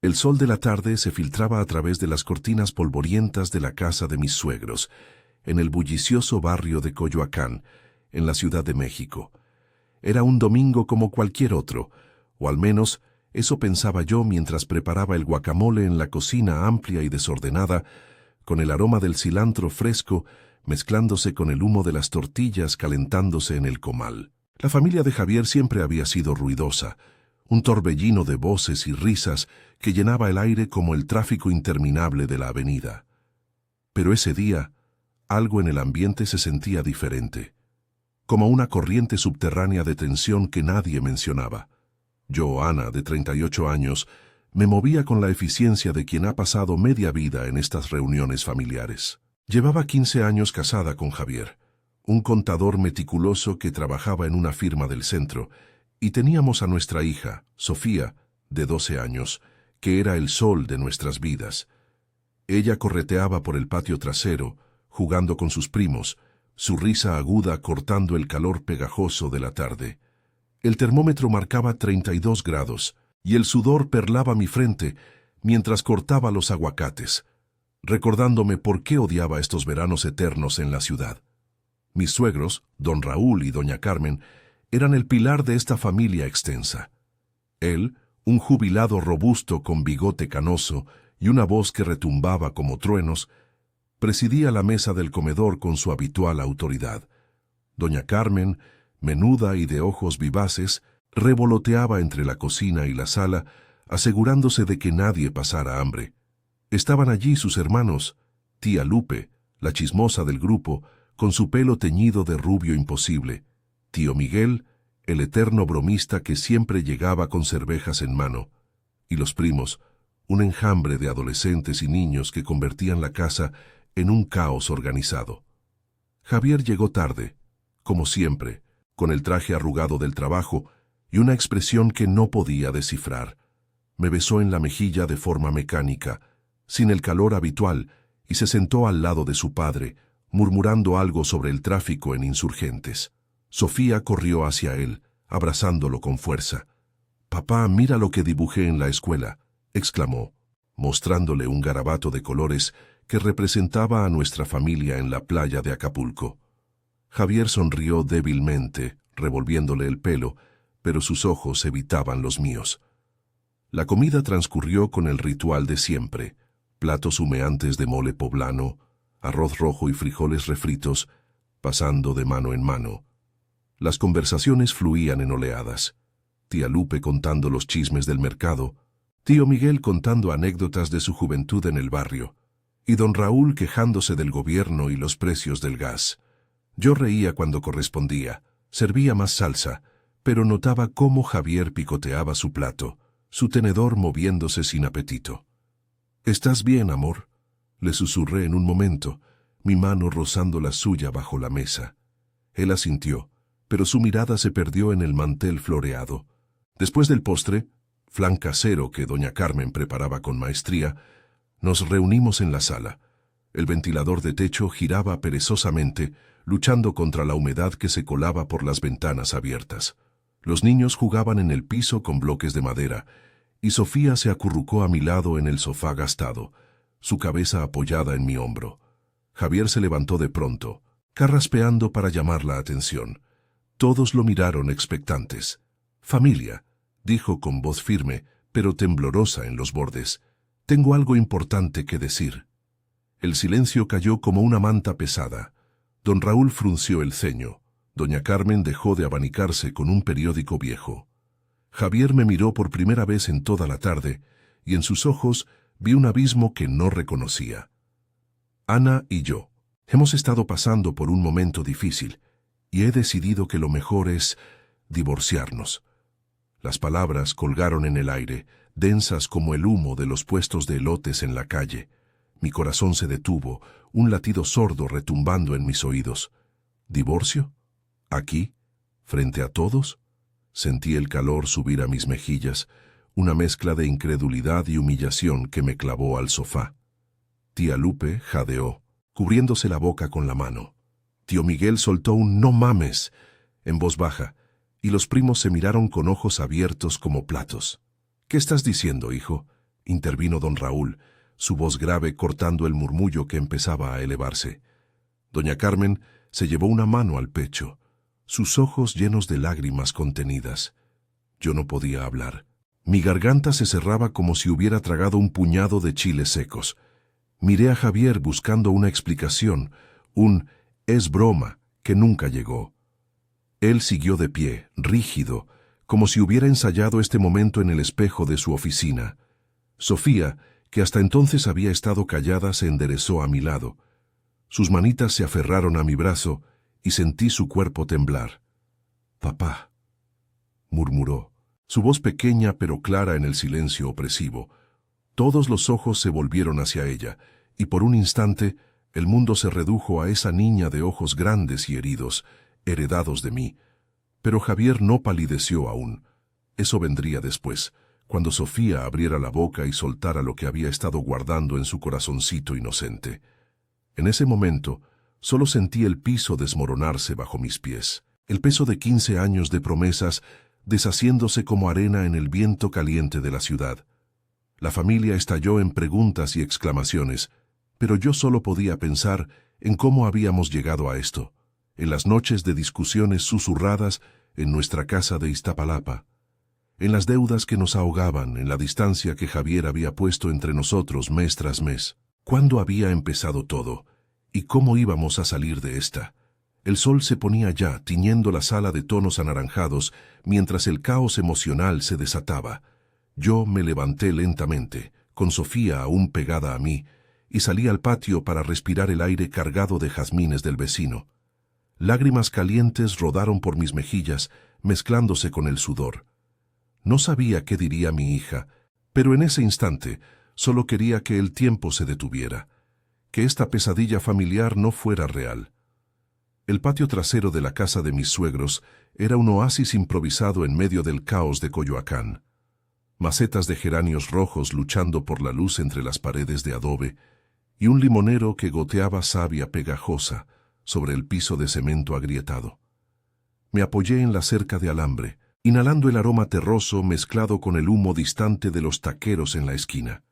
El sol de la tarde se filtraba a través de las cortinas polvorientas de la casa de mis suegros, en el bullicioso barrio de Coyoacán, en la Ciudad de México. Era un domingo como cualquier otro, o al menos eso pensaba yo mientras preparaba el guacamole en la cocina amplia y desordenada, con el aroma del cilantro fresco mezclándose con el humo de las tortillas calentándose en el comal. La familia de Javier siempre había sido ruidosa, un torbellino de voces y risas que llenaba el aire como el tráfico interminable de la avenida. Pero ese día, algo en el ambiente se sentía diferente, como una corriente subterránea de tensión que nadie mencionaba. Yo, Ana, de 38 años, me movía con la eficiencia de quien ha pasado media vida en estas reuniones familiares. Llevaba 15 años casada con Javier, un contador meticuloso que trabajaba en una firma del centro, y teníamos a nuestra hija, Sofía, de 12 años, que era el sol de nuestras vidas. Ella correteaba por el patio trasero, jugando con sus primos, su risa aguda cortando el calor pegajoso de la tarde. El termómetro marcaba 32 grados, y el sudor perlaba mi frente mientras cortaba los aguacates, recordándome por qué odiaba estos veranos eternos en la ciudad. Mis suegros, don Raúl y doña Carmen, eran el pilar de esta familia extensa. Él, un jubilado robusto con bigote canoso y una voz que retumbaba como truenos, presidía la mesa del comedor con su habitual autoridad. Doña Carmen, menuda y de ojos vivaces, revoloteaba entre la cocina y la sala, asegurándose de que nadie pasara hambre. Estaban allí sus hermanos, tía Lupe, la chismosa del grupo, con su pelo teñido de rubio imposible, tío Miguel, el eterno bromista que siempre llegaba con cervejas en mano, y los primos, un enjambre de adolescentes y niños que convertían la casa en un caos organizado. Javier llegó tarde, como siempre, con el traje arrugado del trabajo y una expresión que no podía descifrar. Me besó en la mejilla de forma mecánica, sin el calor habitual, y se sentó al lado de su padre, murmurando algo sobre el tráfico en Insurgentes. Sofía corrió hacia él, abrazándolo con fuerza. «Papá, mira lo que dibujé en la escuela», exclamó, mostrándole un garabato de colores que representaba a nuestra familia en la playa de Acapulco. Javier sonrió débilmente, revolviéndole el pelo, pero sus ojos evitaban los míos. La comida transcurrió con el ritual de siempre: platos humeantes de mole poblano, arroz rojo y frijoles refritos, pasando de mano en mano. Las conversaciones fluían en oleadas. Tía Lupe contando los chismes del mercado, tío Miguel contando anécdotas de su juventud en el barrio, y don Raúl quejándose del gobierno y los precios del gas. Yo reía cuando correspondía, servía más salsa, pero notaba cómo Javier picoteaba su plato, su tenedor moviéndose sin apetito. «¿Estás bien, amor?», le susurré en un momento, mi mano rozando la suya bajo la mesa. Él asintió, pero su mirada se perdió en el mantel floreado. Después del postre, flan casero que doña Carmen preparaba con maestría, nos reunimos en la sala. El ventilador de techo giraba perezosamente, luchando contra la humedad que se colaba por las ventanas abiertas. Los niños jugaban en el piso con bloques de madera, y Sofía se acurrucó a mi lado en el sofá gastado, su cabeza apoyada en mi hombro. Javier se levantó de pronto, carraspeando para llamar la atención. Todos lo miraron expectantes. «Familia», dijo con voz firme, pero temblorosa en los bordes, «tengo algo importante que decir». El silencio cayó como una manta pesada. Don Raúl frunció el ceño. Doña Carmen dejó de abanicarse con un periódico viejo. Javier me miró por primera vez en toda la tarde, y en sus ojos vi un abismo que no reconocía. «Ana y yo hemos estado pasando por un momento difícil, y he decidido que lo mejor es divorciarnos». Las palabras colgaron en el aire, densas como el humo de los puestos de elotes en la calle. Mi corazón se detuvo, un latido sordo retumbando en mis oídos. ¿Divorcio? ¿Aquí? ¿Frente a todos? Sentí el calor subir a mis mejillas, una mezcla de incredulidad y humillación que me clavó al sofá. Tía Lupe jadeó, cubriéndose la boca con la mano. Tío Miguel soltó un «no mames» en voz baja, y los primos se miraron con ojos abiertos como platos. «¿Qué estás diciendo, hijo?», intervino don Raúl, su voz grave cortando el murmullo que empezaba a elevarse. Doña Carmen se llevó una mano al pecho, sus ojos llenos de lágrimas contenidas. Yo no podía hablar. Mi garganta se cerraba como si hubiera tragado un puñado de chiles secos. Miré a Javier buscando una explicación, «es broma», que nunca llegó. Él siguió de pie, rígido, como si hubiera ensayado este momento en el espejo de su oficina. Sofía, que hasta entonces había estado callada, se enderezó a mi lado. Sus manitas se aferraron a mi brazo y sentí su cuerpo temblar. «Papá», murmuró, su voz pequeña pero clara en el silencio opresivo. Todos los ojos se volvieron hacia ella, y por un instante el mundo se redujo a esa niña de ojos grandes y heridos, heredados de mí. Pero Javier no palideció aún. Eso vendría después, cuando Sofía abriera la boca y soltara lo que había estado guardando en su corazoncito inocente. En ese momento, solo sentí el piso desmoronarse bajo mis pies, el peso de 15 años de promesas deshaciéndose como arena en el viento caliente de la ciudad. La familia estalló en preguntas y exclamaciones, pero yo solo podía pensar en cómo habíamos llegado a esto, en las noches de discusiones susurradas en nuestra casa de Iztapalapa, en las deudas que nos ahogaban, en la distancia que Javier había puesto entre nosotros mes tras mes. ¿Cuándo había empezado todo? ¿Y cómo íbamos a salir de esta? El sol se ponía ya, tiñendo la sala de tonos anaranjados, mientras el caos emocional se desataba. Yo me levanté lentamente, con Sofía aún pegada a mí, y salí al patio para respirar el aire cargado de jazmines del vecino. Lágrimas calientes rodaron por mis mejillas, mezclándose con el sudor. No sabía qué diría mi hija, pero en ese instante solo quería que el tiempo se detuviera, que esta pesadilla familiar no fuera real. El patio trasero de la casa de mis suegros era un oasis improvisado en medio del caos de Coyoacán. Macetas de geranios rojos luchando por la luz entre las paredes de adobe, y un limonero que goteaba savia pegajosa sobre el piso de cemento agrietado. Me apoyé en la cerca de alambre, inhalando el aroma terroso mezclado con el humo distante de los taqueros en la esquina.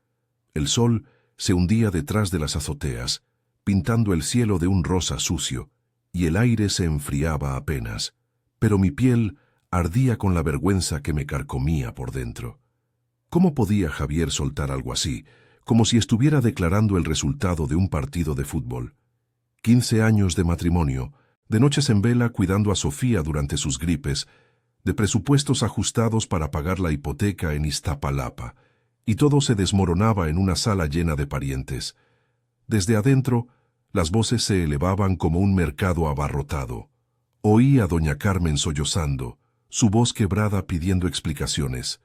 El sol se hundía detrás de las azoteas, pintando el cielo de un rosa sucio, y el aire se enfriaba apenas, pero mi piel ardía con la vergüenza que me carcomía por dentro. ¿Cómo podía Javier soltar algo así, como si estuviera declarando el resultado de un partido de fútbol? 15 años de matrimonio, de noches en vela cuidando a Sofía durante sus gripes, de presupuestos ajustados para pagar la hipoteca en Iztapalapa, y todo se desmoronaba en una sala llena de parientes. Desde adentro, las voces se elevaban como un mercado abarrotado. Oí a doña Carmen sollozando, su voz quebrada pidiendo explicaciones.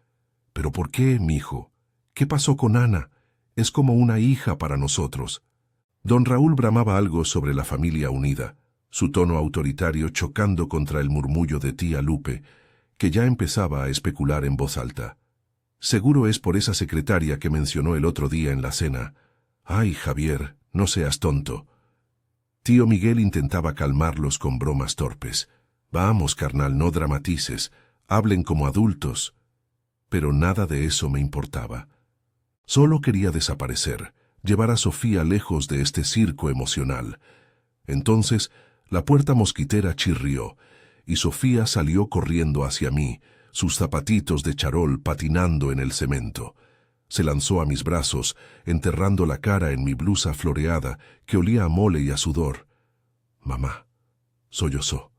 «¿Pero por qué, mijo? ¿Qué pasó con Ana? Es como una hija para nosotros». Don Raúl bramaba algo sobre la familia unida, su tono autoritario chocando contra el murmullo de tía Lupe, que ya empezaba a especular en voz alta. «Seguro es por esa secretaria que mencionó el otro día en la cena. Ay, Javier, no seas tonto». Tío Miguel intentaba calmarlos con bromas torpes. «Vamos, carnal, no dramatices, hablen como adultos». Pero nada de eso me importaba. Solo quería desaparecer, llevar a Sofía lejos de este circo emocional. Entonces, la puerta mosquitera chirrió, y Sofía salió corriendo hacia mí, sus zapatitos de charol patinando en el cemento. Se lanzó a mis brazos, enterrando la cara en mi blusa floreada que olía a mole y a sudor. «Mamá», sollozó,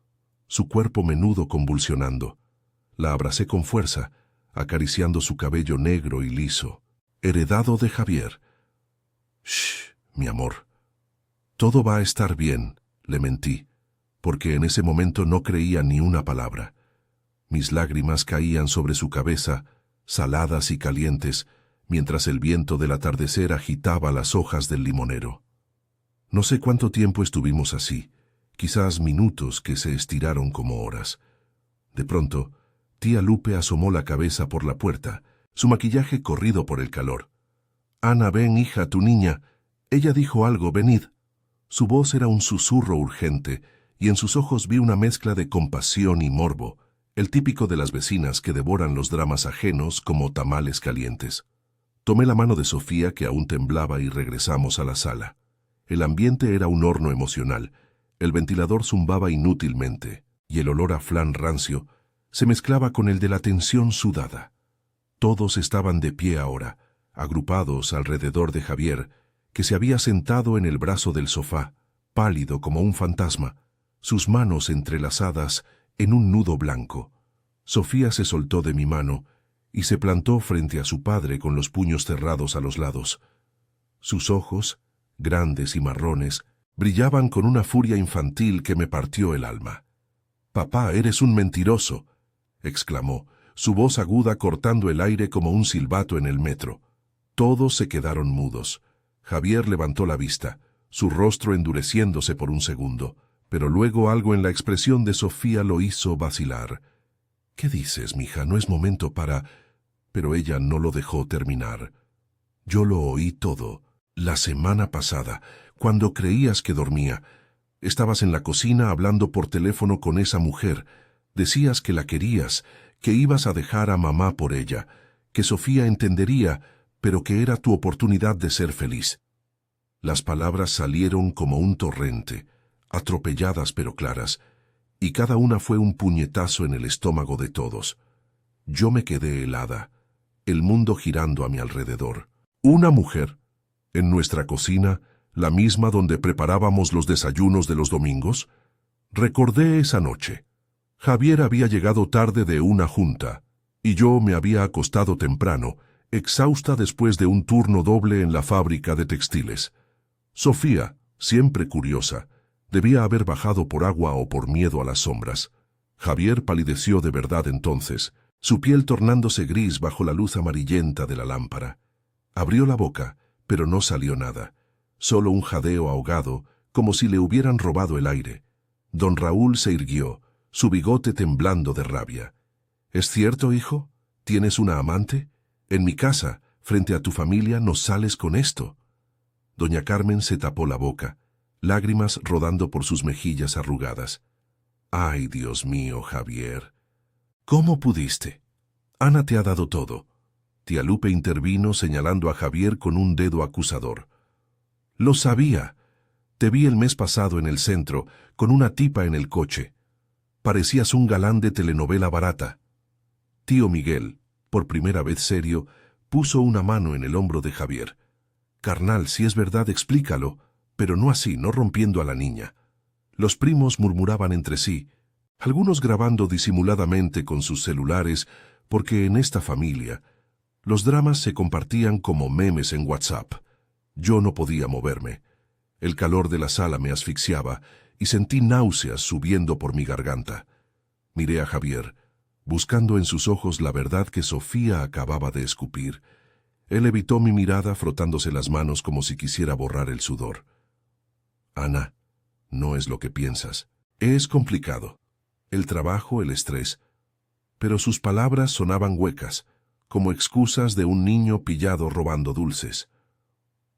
su cuerpo menudo convulsionando. La abracé con fuerza, acariciando su cabello negro y liso, heredado de Javier. «Shh, mi amor. Todo va a estar bien», le mentí, porque en ese momento no creía ni una palabra. Mis lágrimas caían sobre su cabeza, saladas y calientes, mientras el viento del atardecer agitaba las hojas del limonero. No sé cuánto tiempo estuvimos así, quizás minutos que se estiraron como horas. De pronto, tía Lupe asomó la cabeza por la puerta, su maquillaje corrido por el calor. «Ana, ven, hija, tu niña». Ella dijo algo, «venid». Su voz era un susurro urgente, y en sus ojos vi una mezcla de compasión y morbo, el típico de las vecinas que devoran los dramas ajenos como tamales calientes. Tomé la mano de Sofía, que aún temblaba, y regresamos a la sala. El ambiente era un horno emocional. El ventilador zumbaba inútilmente, y el olor a flan rancio se mezclaba con el de la tensión sudada. Todos estaban de pie ahora, agrupados alrededor de Javier, que se había sentado en el brazo del sofá, pálido como un fantasma, sus manos entrelazadas en un nudo blanco. Sofía se soltó de mi mano y se plantó frente a su padre con los puños cerrados a los lados. Sus ojos, grandes y marrones, brillaban con una furia infantil que me partió el alma. «Papá, eres un mentiroso», exclamó, su voz aguda cortando el aire como un silbato en el metro. Todos se quedaron mudos. Javier levantó la vista, su rostro endureciéndose por un segundo, pero luego algo en la expresión de Sofía lo hizo vacilar. «¿Qué dices, mija? No es momento para...» Pero ella no lo dejó terminar. «Yo lo oí todo. La semana pasada, cuando creías que dormía, estabas en la cocina hablando por teléfono con esa mujer. Decías que la querías, que ibas a dejar a mamá por ella, que Sofía entendería, pero que era tu oportunidad de ser feliz». Las palabras salieron como un torrente, atropelladas pero claras, y cada una fue un puñetazo en el estómago de todos. Yo me quedé helada, el mundo girando a mi alrededor. Una mujer, en nuestra cocina, la misma donde preparábamos los desayunos de los domingos. Recordé esa noche. Javier había llegado tarde de una junta, y yo me había acostado temprano, exhausta después de un turno doble en la fábrica de textiles. Sofía, siempre curiosa, debía haber bajado por agua o por miedo a las sombras. Javier palideció de verdad entonces, su piel tornándose gris bajo la luz amarillenta de la lámpara. Abrió la boca, pero no salió nada, solo un jadeo ahogado, como si le hubieran robado el aire. Don Raúl se irguió, su bigote temblando de rabia. «¿Es cierto, hijo? ¿Tienes una amante? En mi casa, frente a tu familia, no sales con esto». Doña Carmen se tapó la boca, lágrimas rodando por sus mejillas arrugadas. «Ay, Dios mío, Javier. ¿Cómo pudiste? Ana te ha dado todo». Tía Lupe intervino señalando a Javier con un dedo acusador. «Lo sabía. Te vi el mes pasado en el centro, con una tipa en el coche. Parecías un galán de telenovela barata». Tío Miguel, por primera vez serio, puso una mano en el hombro de Javier. «Carnal, si es verdad, explícalo, pero no así, no rompiendo a la niña». Los primos murmuraban entre sí, algunos grabando disimuladamente con sus celulares, porque en esta familia los dramas se compartían como memes en WhatsApp. Yo no podía moverme. El calor de la sala me asfixiaba y sentí náuseas subiendo por mi garganta. Miré a Javier, buscando en sus ojos la verdad que Sofía acababa de escupir. Él evitó mi mirada frotándose las manos como si quisiera borrar el sudor. «Ana, no es lo que piensas. Es complicado. El trabajo, el estrés». Pero sus palabras sonaban huecas, como excusas de un niño pillado robando dulces.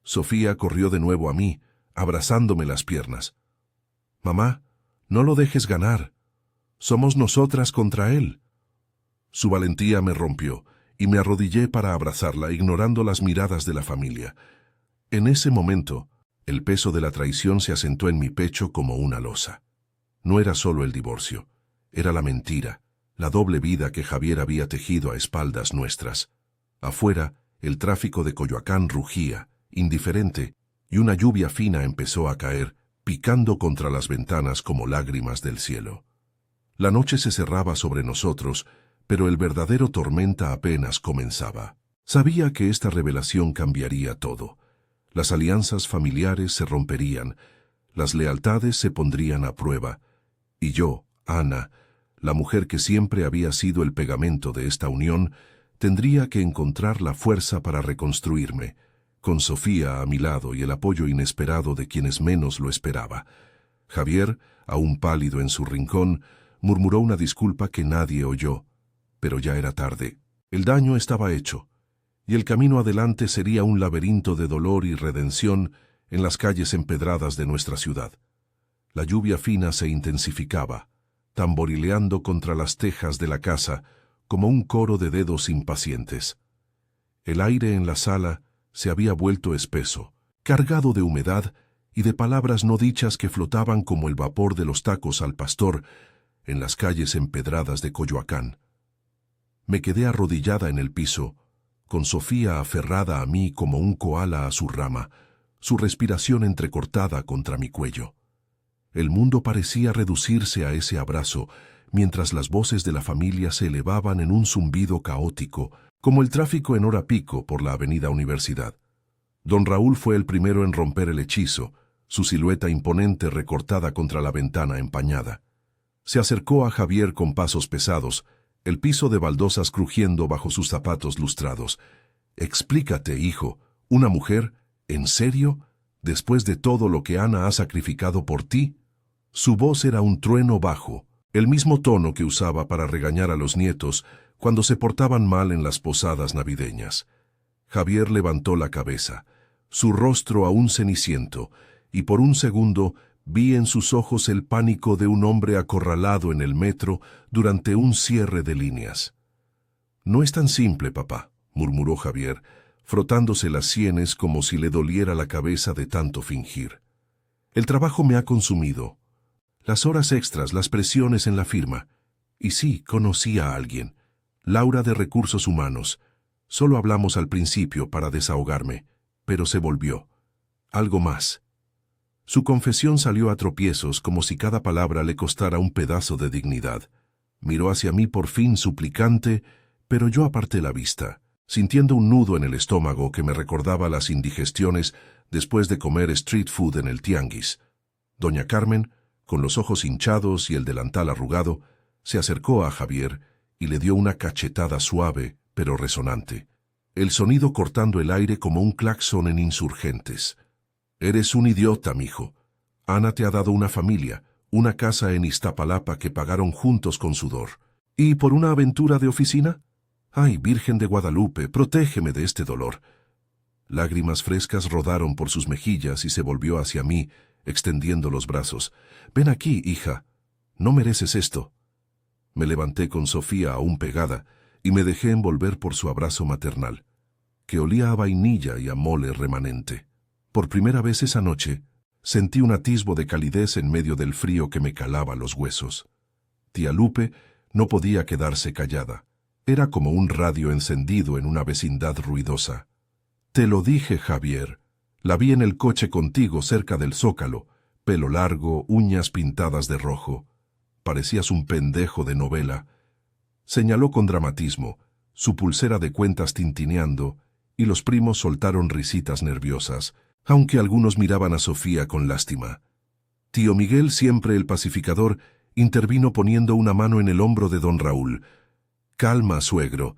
Sofía corrió de nuevo a mí, abrazándome las piernas. «Mamá, no lo dejes ganar. Somos nosotras contra él». Su valentía me rompió, y me arrodillé para abrazarla, ignorando las miradas de la familia. En ese momento, el peso de la traición se asentó en mi pecho como una losa. No era solo el divorcio, era la mentira, la doble vida que Javier había tejido a espaldas nuestras. Afuera, el tráfico de Coyoacán rugía, indiferente, y una lluvia fina empezó a caer, picando contra las ventanas como lágrimas del cielo. La noche se cerraba sobre nosotros, pero el verdadero tormenta apenas comenzaba. Sabía que esta revelación cambiaría todo. Las alianzas familiares se romperían, las lealtades se pondrían a prueba, y yo, Ana, la mujer que siempre había sido el pegamento de esta unión, tendría que encontrar la fuerza para reconstruirme, con Sofía a mi lado y el apoyo inesperado de quienes menos lo esperaba. Javier, aún pálido en su rincón, murmuró una disculpa que nadie oyó, pero ya era tarde. El daño estaba hecho, y el camino adelante sería un laberinto de dolor y redención en las calles empedradas de nuestra ciudad. La lluvia fina se intensificaba, tamborileando contra las tejas de la casa como un coro de dedos impacientes. El aire en la sala se había vuelto espeso, cargado de humedad y de palabras no dichas que flotaban como el vapor de los tacos al pastor en las calles empedradas de Coyoacán. Me quedé arrodillada en el piso, con Sofía aferrada a mí como un koala a su rama, su respiración entrecortada contra mi cuello. El mundo parecía reducirse a ese abrazo, mientras las voces de la familia se elevaban en un zumbido caótico, como el tráfico en hora pico por la avenida Universidad. Don Raúl fue el primero en romper el hechizo, su silueta imponente recortada contra la ventana empañada. Se acercó a Javier con pasos pesados, el piso de baldosas crujiendo bajo sus zapatos lustrados. «Explícate, hijo, ¿una mujer? ¿En serio? ¿Después de todo lo que Ana ha sacrificado por ti?» Su voz era un trueno bajo, el mismo tono que usaba para regañar a los nietos cuando se portaban mal en las posadas navideñas. Javier levantó la cabeza, su rostro aún ceniciento, y por un segundo vi en sus ojos el pánico de un hombre acorralado en el metro durante un cierre de líneas. «No es tan simple, papá», murmuró Javier, frotándose las sienes como si le doliera la cabeza de tanto fingir. «El trabajo me ha consumido. Las horas extras, las presiones en la firma. Y sí, conocí a alguien. Laura de Recursos Humanos. Solo hablamos al principio para desahogarme, pero se volvió. Algo más». Su confesión salió a tropiezos como si cada palabra le costara un pedazo de dignidad. Miró hacia mí por fin suplicante, pero yo aparté la vista, sintiendo un nudo en el estómago que me recordaba las indigestiones después de comer street food en el tianguis. Doña Carmen, con los ojos hinchados y el delantal arrugado, se acercó a Javier y le dio una cachetada suave pero resonante, el sonido cortando el aire como un claxon en Insurgentes. «Eres un idiota, mijo. Ana te ha dado una familia, una casa en Iztapalapa que pagaron juntos con sudor. ¿Y por una aventura de oficina? Ay, Virgen de Guadalupe, protégeme de este dolor». Lágrimas frescas rodaron por sus mejillas y se volvió hacia mí, extendiendo los brazos. «Ven aquí, hija. No mereces esto». Me levanté con Sofía aún pegada y me dejé envolver por su abrazo maternal, que olía a vainilla y a mole remanente. Por primera vez esa noche, sentí un atisbo de calidez en medio del frío que me calaba los huesos. Tía Lupe no podía quedarse callada. Era como un radio encendido en una vecindad ruidosa. «Te lo dije, Javier. La vi en el coche contigo cerca del Zócalo, pelo largo, uñas pintadas de rojo. Parecías un pendejo de novela». Señaló con dramatismo, su pulsera de cuentas tintineando, y los primos soltaron risitas nerviosas, aunque algunos miraban a Sofía con lástima. Tío Miguel, siempre el pacificador, intervino poniendo una mano en el hombro de don Raúl. «Calma, suegro.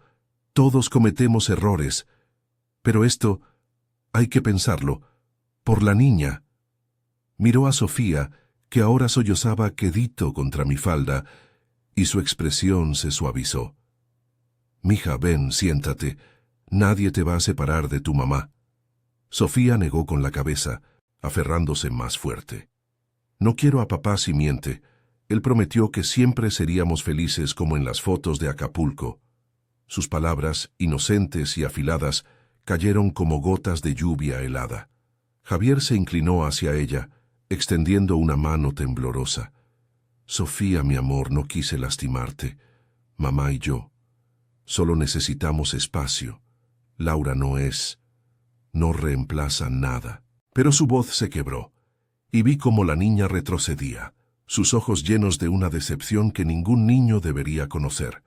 Todos cometemos errores. Pero esto, hay que pensarlo, por la niña». Miró a Sofía, que ahora sollozaba quedito contra mi falda, y su expresión se suavizó. «Mija, ven, siéntate. Nadie te va a separar de tu mamá». Sofía negó con la cabeza, aferrándose más fuerte. «No quiero a papá si miente. Él prometió que siempre seríamos felices como en las fotos de Acapulco». Sus palabras, inocentes y afiladas, cayeron como gotas de lluvia helada. Javier se inclinó hacia ella, extendiendo una mano temblorosa. «Sofía, mi amor, no quise lastimarte. Mamá y yo. Solo necesitamos espacio. Laura no reemplaza nada». Pero su voz se quebró, y vi cómo la niña retrocedía, sus ojos llenos de una decepción que ningún niño debería conocer.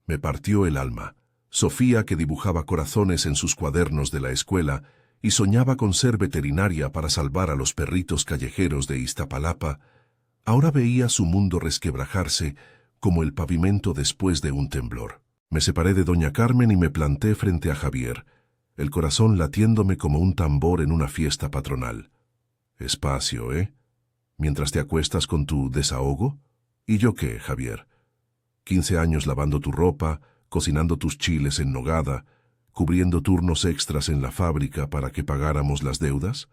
Me partió el alma. Sofía, que dibujaba corazones en sus cuadernos de la escuela y soñaba con ser veterinaria para salvar a los perritos callejeros de Iztapalapa, ahora veía su mundo resquebrajarse como el pavimento después de un temblor. Me separé de doña Carmen y me planté frente a Javier, el corazón latiéndome como un tambor en una fiesta patronal. «Espacio, ¿eh? Mientras te acuestas con tu desahogo. ¿Y yo qué, Javier? 15 años lavando tu ropa, cocinando tus chiles en nogada, cubriendo turnos extras en la fábrica para que pagáramos las deudas.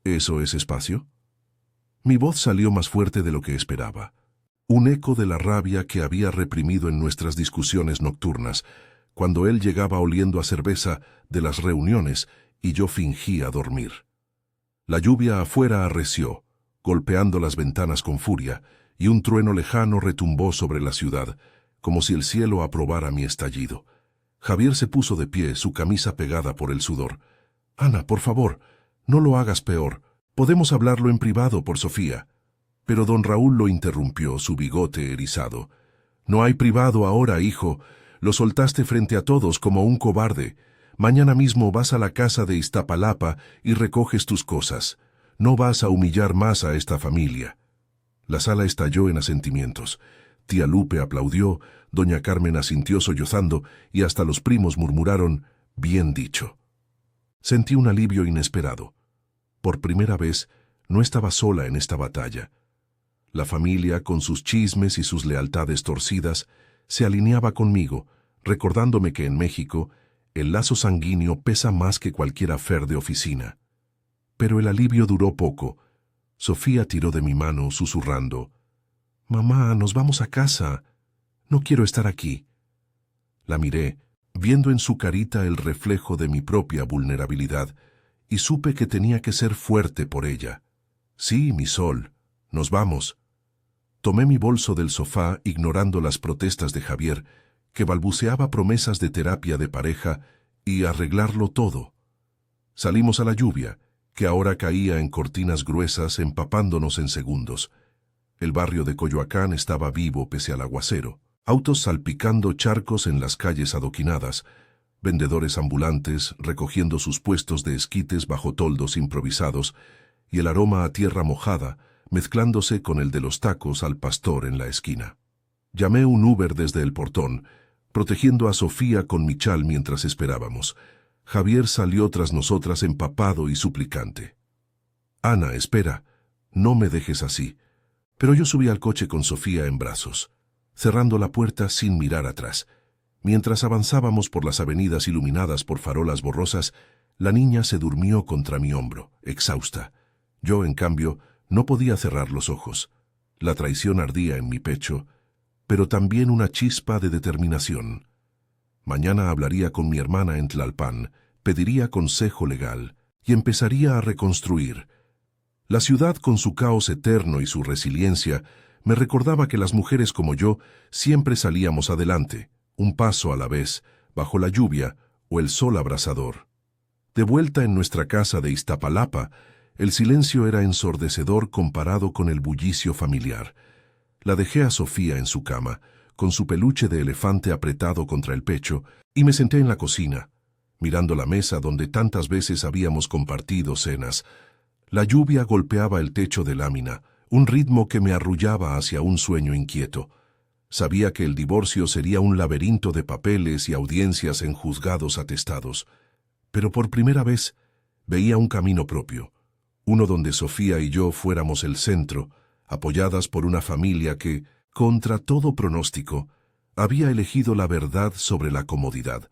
¿Eso es espacio?» Mi voz salió más fuerte de lo que esperaba. Un eco de la rabia que había reprimido en nuestras discusiones nocturnas, cuando él llegaba oliendo a cerveza de las reuniones y yo fingía dormir. La lluvia afuera arreció, golpeando las ventanas con furia, y un trueno lejano retumbó sobre la ciudad, como si el cielo aprobara mi estallido. Javier se puso de pie, su camisa pegada por el sudor. «Ana, por favor, no lo hagas peor. Podemos hablarlo en privado por Sofía». Pero don Raúl lo interrumpió, su bigote erizado. «No hay privado ahora, hijo. Lo soltaste frente a todos como un cobarde. Mañana mismo vas a la casa de Iztapalapa y recoges tus cosas. No vas a humillar más a esta familia». La sala estalló en asentimientos. Tía Lupe aplaudió, doña Carmen asintió sollozando y hasta los primos murmuraron, «Bien dicho». Sentí un alivio inesperado. Por primera vez, no estaba sola en esta batalla. La familia, con sus chismes y sus lealtades torcidas, se alineaba conmigo, recordándome que en México el lazo sanguíneo pesa más que cualquier afer de oficina. Pero el alivio duró poco. Sofía tiró de mi mano, susurrando, «Mamá, nos vamos a casa. No quiero estar aquí». La miré, viendo en su carita el reflejo de mi propia vulnerabilidad, y supe que tenía que ser fuerte por ella. «Sí, mi sol, nos vamos». Tomé mi bolso del sofá, ignorando las protestas de Javier, que balbuceaba promesas de terapia de pareja y arreglarlo todo. Salimos a la lluvia, que ahora caía en cortinas gruesas, empapándonos en segundos. El barrio de Coyoacán estaba vivo pese al aguacero. Autos salpicando charcos en las calles adoquinadas, vendedores ambulantes recogiendo sus puestos de esquites bajo toldos improvisados, y el aroma a tierra mojada mezclándose con el de los tacos al pastor en la esquina. Llamé un Uber desde el portón, protegiendo a Sofía con mi chal mientras esperábamos. Javier salió tras nosotras empapado y suplicante. «Ana, espera, no me dejes así». Pero yo subí al coche con Sofía en brazos, cerrando la puerta sin mirar atrás. Mientras avanzábamos por las avenidas iluminadas por farolas borrosas, la niña se durmió contra mi hombro, exhausta. Yo, en cambio, no podía cerrar los ojos. La traición ardía en mi pecho, pero también una chispa de determinación. Mañana hablaría con mi hermana en Tlalpan, pediría consejo legal y empezaría a reconstruir. La ciudad, con su caos eterno y su resiliencia, me recordaba que las mujeres como yo siempre salíamos adelante, un paso a la vez, bajo la lluvia o el sol abrasador. De vuelta en nuestra casa de Iztapalapa, el silencio era ensordecedor comparado con el bullicio familiar. La dejé a Sofía en su cama, con su peluche de elefante apretado contra el pecho, y me senté en la cocina, mirando la mesa donde tantas veces habíamos compartido cenas. La lluvia golpeaba el techo de lámina, un ritmo que me arrullaba hacia un sueño inquieto. Sabía que el divorcio sería un laberinto de papeles y audiencias en juzgados atestados, pero por primera vez veía un camino propio, uno donde Sofía y yo fuéramos el centro, apoyadas por una familia que, contra todo pronóstico, había elegido la verdad sobre la comodidad.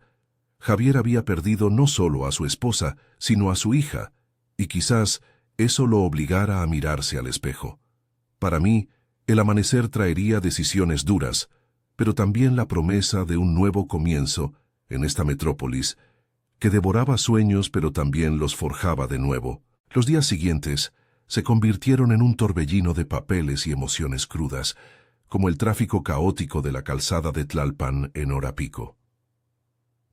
Javier había perdido no solo a su esposa, sino a su hija, y quizás eso lo obligara a mirarse al espejo. Para mí, el amanecer traería decisiones duras, pero también la promesa de un nuevo comienzo en esta metrópolis, que devoraba sueños pero también los forjaba de nuevo. Los días siguientes se convirtieron en un torbellino de papeles y emociones crudas, como el tráfico caótico de la calzada de Tlalpan en hora pico.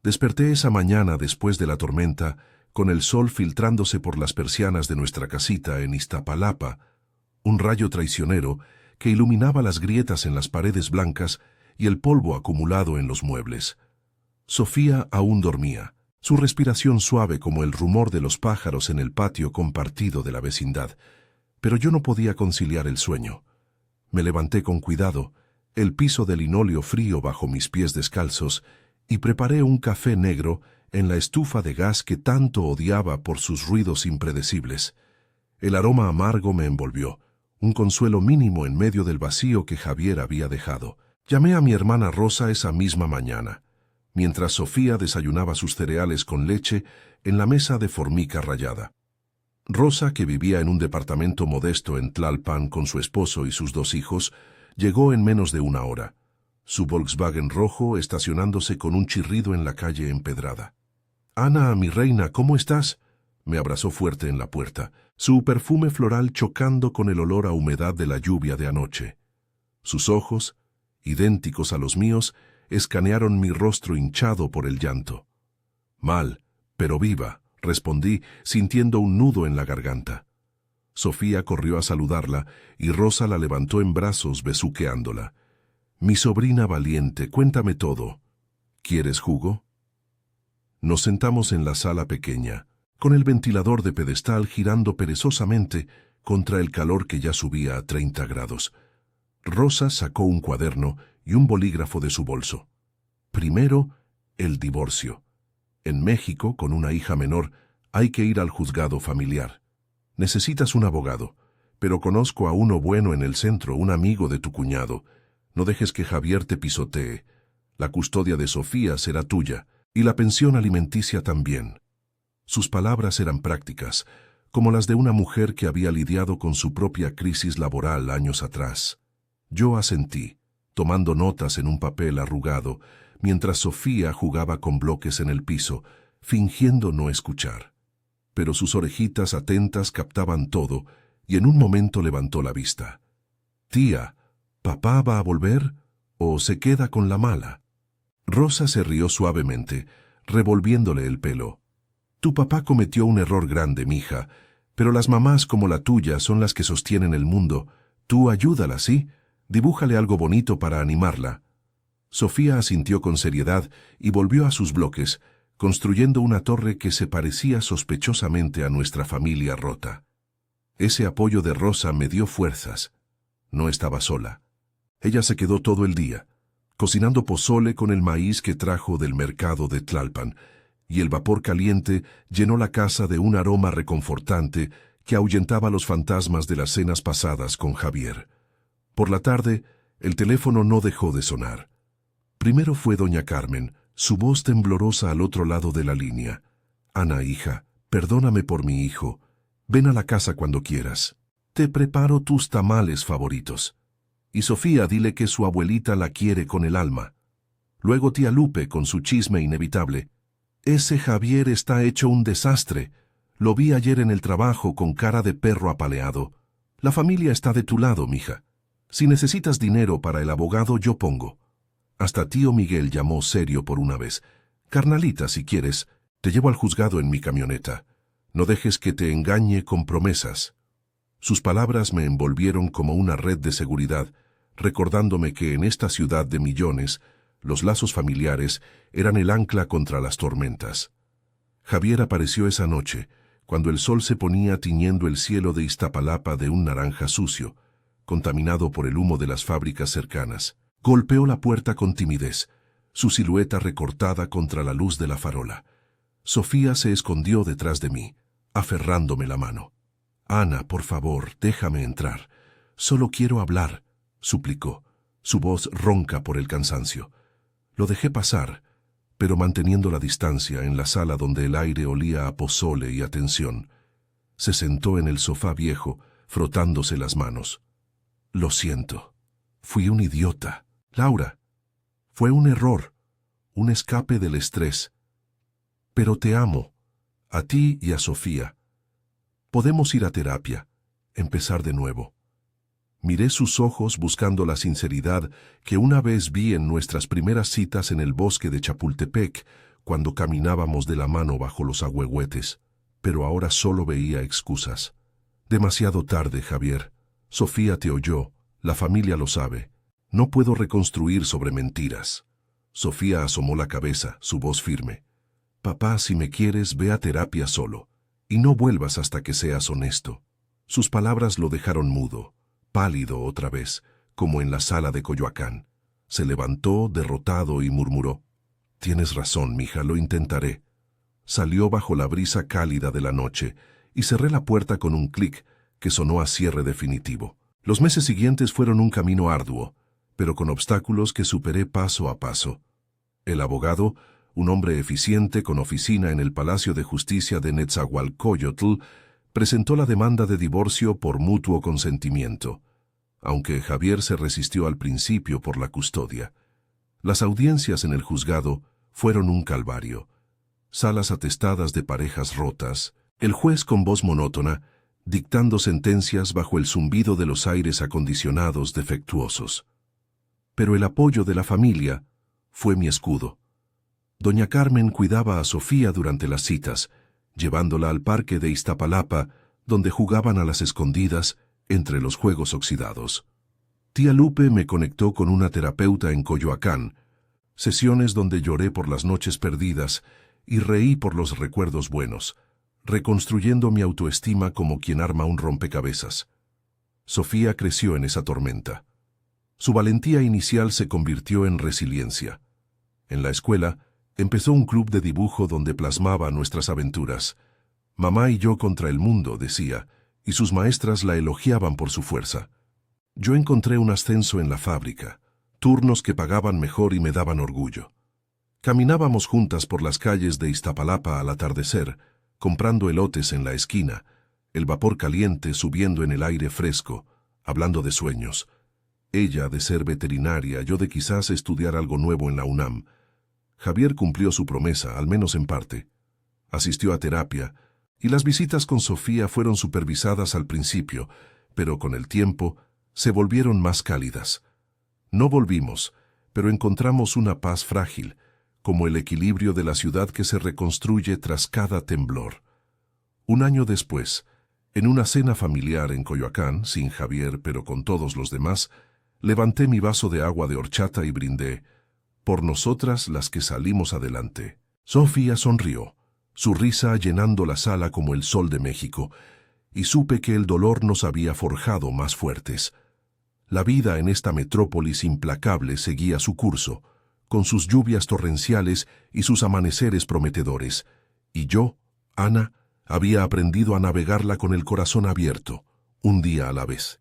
Desperté esa mañana después de la tormenta, con el sol filtrándose por las persianas de nuestra casita en Iztapalapa, un rayo traicionero que iluminaba las grietas en las paredes blancas y el polvo acumulado en los muebles. Sofía aún dormía, su respiración suave como el rumor de los pájaros en el patio compartido de la vecindad, pero yo no podía conciliar el sueño. Me levanté con cuidado, el piso de linóleo frío bajo mis pies descalzos, y preparé un café negro en la estufa de gas que tanto odiaba por sus ruidos impredecibles. El aroma amargo me envolvió, un consuelo mínimo en medio del vacío que Javier había dejado. Llamé a mi hermana Rosa esa misma mañana, mientras Sofía desayunaba sus cereales con leche en la mesa de formica rallada. Rosa, que vivía en un departamento modesto en Tlalpan con su esposo y sus 2 hijos, llegó en menos de una hora. su Volkswagen rojo estacionándose con un chirrido en la calle empedrada. «Ana, mi reina, ¿cómo estás?», me abrazó fuerte en la puerta, su perfume floral chocando con el olor a humedad de la lluvia de anoche. Sus ojos, idénticos a los míos, escanearon mi rostro hinchado por el llanto. «Mal, pero viva», respondí, sintiendo un nudo en la garganta. Sofía corrió a saludarla y Rosa la levantó en brazos besuqueándola. «Mi sobrina valiente, cuéntame todo. ¿Quieres jugo?». Nos sentamos en la sala pequeña, con el ventilador de pedestal girando perezosamente contra el calor que ya subía a 30 grados. Rosa sacó un cuaderno y un bolígrafo de su bolso. Primero, el divorcio. En México, con una hija menor, hay que ir al juzgado familiar. Necesitas un abogado, pero conozco a uno bueno en el centro, un amigo de tu cuñado. No dejes que Javier te pisotee. La custodia de Sofía será tuya, y la pensión alimenticia también. Sus palabras eran prácticas, como las de una mujer que había lidiado con su propia crisis laboral años atrás. Yo asentí, tomando notas en un papel arrugado, mientras Sofía jugaba con bloques en el piso, fingiendo no escuchar. Pero sus orejitas atentas captaban todo, y en un momento levantó la vista. «Tía, ¿papá va a volver o se queda con la mala?». Rosa se rió suavemente, revolviéndole el pelo. «Tu papá cometió un error grande, mija, pero las mamás como la tuya son las que sostienen el mundo. Tú ayúdala, ¿sí? Dibújale algo bonito para animarla». Sofía asintió con seriedad y volvió a sus bloques, construyendo una torre que se parecía sospechosamente a nuestra familia rota. Ese apoyo de Rosa me dio fuerzas. No estaba sola. Ella se quedó todo el día, cocinando pozole con el maíz que trajo del mercado de Tlalpan, y el vapor caliente llenó la casa de un aroma reconfortante que ahuyentaba los fantasmas de las cenas pasadas con Javier. Por la tarde, el teléfono no dejó de sonar. Primero fue doña Carmen, su voz temblorosa al otro lado de la línea. «Ana, hija, perdóname por mi hijo. Ven a la casa cuando quieras. Te preparo tus tamales favoritos. Y Sofía, dile que su abuelita la quiere con el alma». Luego tía Lupe con su chisme inevitable. «Ese Javier está hecho un desastre. Lo vi ayer en el trabajo con cara de perro apaleado. La familia está de tu lado, mija. Si necesitas dinero para el abogado, yo pongo». Hasta tío Miguel llamó serio por una vez. «Carnalita, si quieres, te llevo al juzgado en mi camioneta. No dejes que te engañe con promesas». Sus palabras me envolvieron como una red de seguridad, recordándome que en esta ciudad de millones, los lazos familiares eran el ancla contra las tormentas. Javier apareció esa noche, cuando el sol se ponía tiñendo el cielo de Iztapalapa de un naranja sucio, contaminado por el humo de las fábricas cercanas. Golpeó la puerta con timidez, su silueta recortada contra la luz de la farola. Sofía se escondió detrás de mí, aferrándome la mano. «Ana, por favor, déjame entrar. Solo quiero hablar», suplicó, su voz ronca por el cansancio. Lo dejé pasar, pero manteniendo la distancia en la sala donde el aire olía a pozole y a tensión. Se sentó en el sofá viejo, frotándose las manos. «Lo siento. Fui un idiota. Laura, fue un error, un escape del estrés. Pero te amo, a ti y a Sofía. Podemos ir a terapia, empezar de nuevo». Miré sus ojos buscando la sinceridad que una vez vi en nuestras primeras citas en el bosque de Chapultepec, cuando caminábamos de la mano bajo los ahuehuetes, pero ahora solo veía excusas. «Demasiado tarde, Javier. Sofía te oyó, la familia lo sabe. No puedo reconstruir sobre mentiras». Sofía asomó la cabeza, su voz firme. «Papá, si me quieres, ve a terapia solo, y no vuelvas hasta que seas honesto». Sus palabras lo dejaron mudo, pálido otra vez, como en la sala de Coyoacán. Se levantó, derrotado, y murmuró: «Tienes razón, mija, lo intentaré». Salió bajo la brisa cálida de la noche, y cerré la puerta con un clic que sonó a cierre definitivo. Los meses siguientes fueron un camino arduo, pero con obstáculos que superé paso a paso. El abogado, un hombre eficiente con oficina en el Palacio de Justicia de Netzahualcóyotl, presentó la demanda de divorcio por mutuo consentimiento, aunque Javier se resistió al principio por la custodia. Las audiencias en el juzgado fueron un calvario. Salas atestadas de parejas rotas, el juez con voz monótona, dictando sentencias bajo el zumbido de los aires acondicionados defectuosos. Pero el apoyo de la familia fue mi escudo. Doña Carmen cuidaba a Sofía durante las citas, llevándola al parque de Iztapalapa, donde jugaban a las escondidas entre los juegos oxidados. Tía Lupe me conectó con una terapeuta en Coyoacán, sesiones donde lloré por las noches perdidas y reí por los recuerdos buenos, reconstruyendo mi autoestima como quien arma un rompecabezas. Sofía creció en esa tormenta. Su valentía inicial se convirtió en resiliencia. En la escuela, empezó un club de dibujo donde plasmaba nuestras aventuras. Mamá y yo contra el mundo, decía, y sus maestras la elogiaban por su fuerza. Yo encontré un ascenso en la fábrica, turnos que pagaban mejor y me daban orgullo. Caminábamos juntas por las calles de Iztapalapa al atardecer, comprando elotes en la esquina, el vapor caliente subiendo en el aire fresco, hablando de sueños. Ella de ser veterinaria, yo de quizás estudiar algo nuevo en la UNAM. Javier cumplió su promesa, al menos en parte. Asistió a terapia, y las visitas con Sofía fueron supervisadas al principio, pero con el tiempo se volvieron más cálidas. No volvimos, pero encontramos una paz frágil, como el equilibrio de la ciudad que se reconstruye tras cada temblor. Un año después, en una cena familiar en Coyoacán, sin Javier pero con todos los demás, levanté mi vaso de agua de horchata y brindé, por nosotras las que salimos adelante. Sofía sonrió, su risa llenando la sala como el sol de México, y supe que el dolor nos había forjado más fuertes. La vida en esta metrópolis implacable seguía su curso, con sus lluvias torrenciales y sus amaneceres prometedores, y yo, Ana, había aprendido a navegarla con el corazón abierto, un día a la vez.